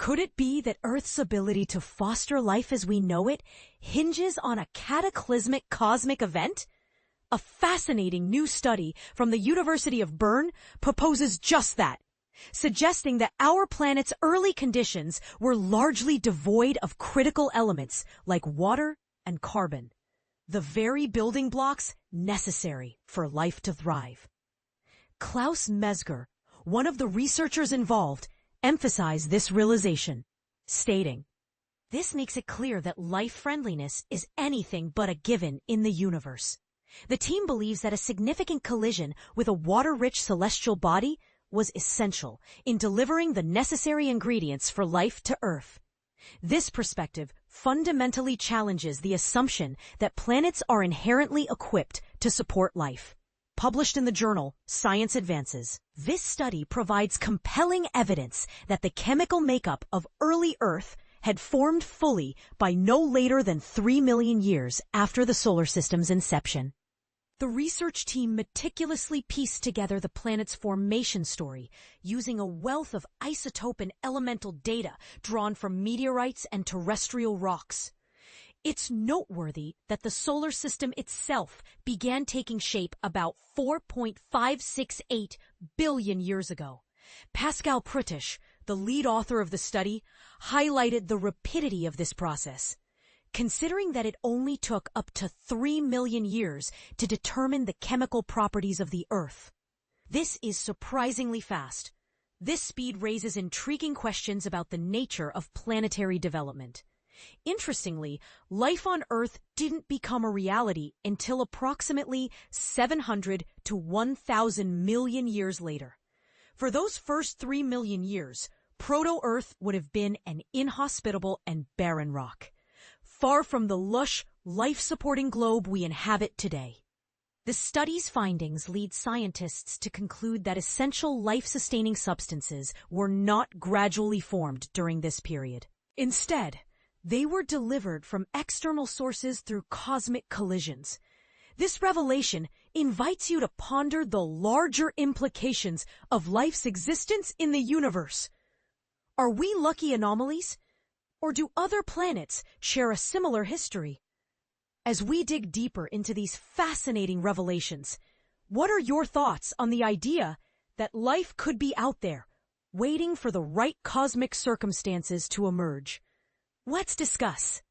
Could it be that Earth's ability to foster life as we know it hinges on a cataclysmic cosmic event? A fascinating new study from the University of Bern proposes just that, suggesting that our planet's early conditions were largely devoid of critical elements like water and carbon, the very building blocks necessary for life to thrive. Klaus Mezger, one of the researchers involved, emphasized this realization, stating, "This makes it clear that life-friendliness is anything but a given in the universe. The team believes that a significant collision with a water-rich celestial body was essential in delivering the necessary ingredients for life to Earth. This perspective fundamentally challenges the assumption that planets are inherently equipped to support life." Published in the journal Science Advances, this study provides compelling evidence that the chemical makeup of early Earth had formed fully by no later than 3 million years after the solar system's inception. The research team meticulously pieced together the planet's formation story using a wealth of isotope and elemental data drawn from meteorites and terrestrial rocks. It's noteworthy that the solar system itself began taking shape about 4.568 billion years ago. Pascal Prutisch, the lead author of the study, highlighted the rapidity of this process. Considering that it only took up to 3 million years to determine the chemical properties of the Earth. This is surprisingly fast. This speed raises intriguing questions about the nature of planetary development. Interestingly, life on Earth didn't become a reality until approximately 700 to 1,000 million years later. For those first 3 million years, Proto-Earth would have been an inhospitable and barren rock, far from the lush, life-supporting globe we inhabit today. The study's findings lead scientists to conclude that essential life-sustaining substances were not gradually formed during this period. Instead, they were delivered from external sources through cosmic collisions. This revelation invites you to ponder the larger implications of life's existence in the universe. Are we lucky anomalies? Or do other planets share a similar history? As we dig deeper into these fascinating revelations, what are your thoughts on the idea that life could be out there, waiting for the right cosmic circumstances to emerge? Let's discuss.